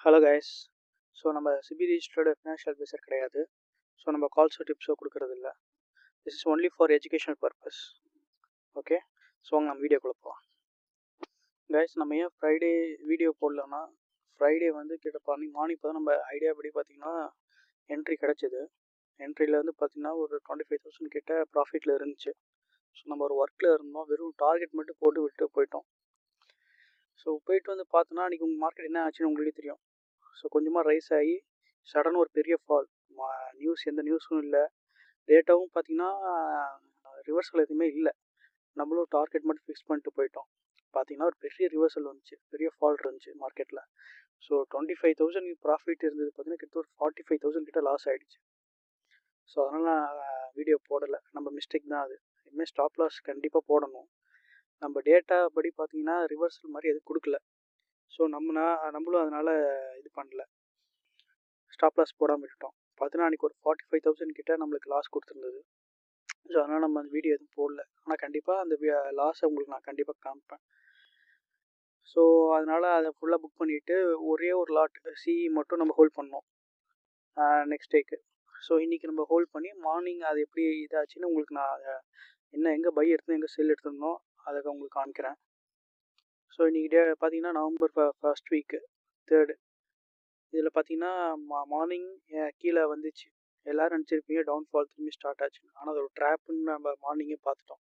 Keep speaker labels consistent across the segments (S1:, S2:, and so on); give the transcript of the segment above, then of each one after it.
S1: Hello guys. So நம்ம CP registered financial advisor கிடையாது. So நம்ம கால்ஸோ டிப்ஸோ கொடுக்கறது இல்லை. This is only for educational purpose. Okay, so நம்ம வீடியோக்குள்ளே போகலாம். கைஸ், நம்ம ஏன் ஃப்ரைடே வீடியோ போடலன்னா, ஃப்ரைடே வந்து கிட்ட மார்னிங் இப்போ தான் நம்ம ஐடியா படி பார்த்திங்கன்னா என்ட்ரி கிடச்சிது. என்ட்ரியில் வந்து பார்த்திங்கன்னா ஒரு 25,000 கிட்ட ப்ராஃபிட்டில் இருந்துச்சு. ஸோ நம்ம ஒரு ஒர்க்கில் இருந்தோம், வெறும் டார்கெட் மட்டும் போட்டு விட்டு போயிட்டோம். ஸோ போயிட்டு வந்து பார்த்தோன்னா அன்றைக்கி உங்கள் மார்க்கெட் என்ன ஆச்சுன்னு உங்களுக்கே தெரியும். ஸோ கொஞ்சமாக ரைஸ் ஆகி சடன் ஒரு பெரிய ஃபால். எந்த நியூஸும் இல்லை, டேட்டாவும் பார்த்திங்கன்னா ரிவர்சல் எதுவுமே இல்லை. நம்மளும் டார்கெட் மட்டும் ஃபிக்ஸ் பண்ணிட்டு போயிட்டோம். பார்த்திங்கன்னா ஒரு பெரிய ரிவர்சல் வந்துச்சு, பெரிய ஃபால் இருந்துச்சு மார்க்கெட்டில். ஸோ 25,000 ப்ராஃபிட் இருந்தது பார்த்திங்கன்னா கிட்ட ஒரு 45,000 கிட்ட லாஸ் ஆகிடுச்சு. ஸோ அதனால் நான் வீடியோ போடலை. நம்ம மிஸ்டேக் தான் அது. இனிமேல் ஸ்டாப் லாஸ் கண்டிப்பாக போடணும். நம்ம டேட்டா படி பார்த்திங்கன்னா ரிவர்சல் மாதிரி எதுவும் கொடுக்கல. ஸோ நம்மளும் அதனால் இது பண்ணல, ஸ்டாப் லாஸ் போடாமல் விட்டுட்டோம். பார்த்தீங்கன்னா அன்றைக்கி ஒரு 45,000 கிட்ட நம்மளுக்கு லாஸ் கொடுத்துருந்தது. ஸோ அதனால் நம்ம அந்த வீடியோ எதுவும் போடல. ஆனால் கண்டிப்பாக அந்த லாஸை உங்களுக்கு நான் கண்டிப்பாக காமிப்பேன். ஸோ அதனால் அதை ஃபுல்லாக புக் பண்ணிவிட்டு ஒரே ஒரு லாட் சிஇ மட்டும் நம்ம ஹோல்ட் பண்ணோம் நெக்ஸ்ட் டேக்கு. ஸோ இன்றைக்கி நம்ம ஹோல்ட் பண்ணி மார்னிங் அது எப்படி இதாச்சுன்னு உங்களுக்கு நான் அதை எங்கே பை எடுத்து எங்கே செல் எடுத்துருந்தோம் அதை உங்களுக்கு காமிக்கிறேன். ஸோ இன்றைக்கி பார்த்தீங்கன்னா நவம்பர் ஃபர்ஸ்ட் வீக்கு 3rd. இதில் பார்த்தீங்கன்னா மார்னிங் கீழே வந்துச்சு. எல்லோரும் நினச்சிருப்பீங்க டவுன்ஃபால் திரும்பி ஸ்டார்ட் ஆச்சுன்னு. ஆனால் அது ஒரு ட்ராப்புன்னு நம்ம மார்னிங்கே பார்த்துட்டோம்.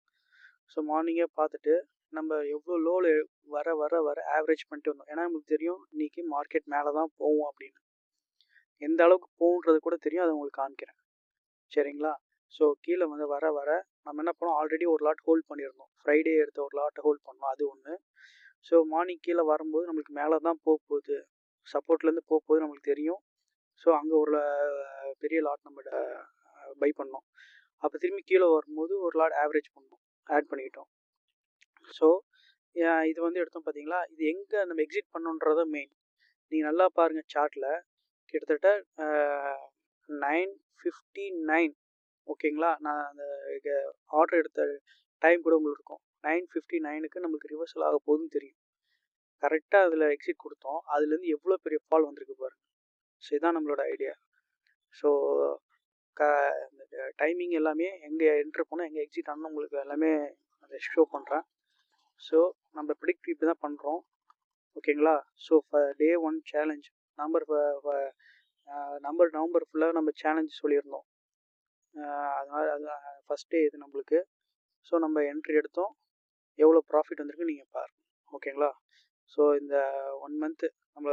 S1: ஸோ மார்னிங்கே பார்த்துட்டு நம்ம எவ்வளோ லோவில் வர வர வர ஆவரேஜ் பண்ணிட்டு வந்தோம். ஏன்னா நமக்கு தெரியும் இன்றைக்கி மார்க்கெட் மேலே தான் போகும் அப்படின்னு. எந்த அளவுக்கு போகுன்றது கூட தெரியும், அதை உங்களுக்கு காமிக்கிறேன். சரிங்களா? ஸோ கீழே வந்து வர வர நம்ம என்ன பண்ணோம், ஆல்ரெடி ஒரு லாட் ஹோல்ட் பண்ணியிருந்தோம். ஃப்ரைடே எடுத்த ஒரு லாட்டை ஹோல்ட் பண்ணோம், அது ஒன்று. ஸோ மார்னிங் கீழே வரும்போது நம்மளுக்கு மேலே தான் போகுது, சப்போர்ட்லேருந்து போகும்போது நம்மளுக்கு தெரியும். ஸோ அங்கே ஒரு பெரிய லாட் நம்ம பை பண்ணோம். அப்போ திரும்பி கீழே வரும்போது ஒரு லாட் ஆவரேஜ் பண்ணோம், ஆட் பண்ணிக்கிட்டோம். ஸோ இது வந்து எடுத்தோம் பார்த்தீங்களா, இது எங்கே நம்ம எக்ஸிட் பண்ணோன்றத மெயின். நீங்கள் நல்லா பாருங்கள் சார்ட்டில், கிட்டத்தட்ட 9:59. ஓகேங்களா? நான் அந்த ஆர்டர் எடுத்த டைம் கூட உங்களுக்கு இருக்கும். 9:59க்கு நம்மளுக்கு ரிவர்சல் ஆக போகுதுன்னு தெரியும். கரெக்டாக அதில் எக்ஸிட் கொடுத்தோம். அதுலேருந்து எவ்வளோ பெரிய ஃபால் வந்திருக்கு பாருங்கள். ஸோ இதுதான் நம்மளோட ஐடியா. ஸோ டைமிங் எல்லாமே எங்கே என்ட்ரு பண்ணோம், எங்கே எக்ஸிட் ஆனோம் உங்களுக்கு எல்லாமே அதை ஷோ பண்ணுறேன். ஸோ நம்ம ப்ரிடிக்ட் இப்படி தான் பண்ணுறோம். ஓகேங்களா? ஸோ டே 1 சேலஞ்ச் நவம்பர் ஃபுல்லாக நம்ம சேலஞ்ச் சொல்லியிருந்தோம். அதனால் அது ஃபஸ்ட் டே இது நம்மளுக்கு. ஸோ நம்ம என்ட்ரி எடுத்தோம், எவ்வளோ ப்ராஃபிட் வந்திருக்கு நீங்கள் பாருங்கள். ஓகேங்களா? ஸோ இந்த 1 மந்த்து நம்ம